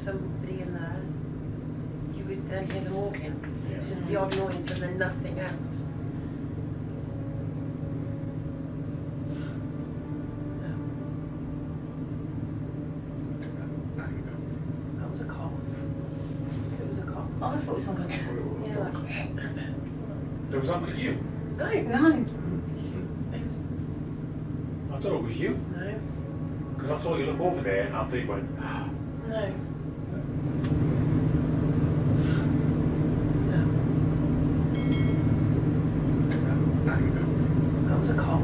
somebody in there, you would then hear them walking. It's just the odd noise, but then nothing else. That was a cough. It was a cough. Oh, I thought it was some kind of... Yeah, like... Was that not you? No. No. It was... I thought it was you. No. Because I saw you look over there after you went, No. That was a cough.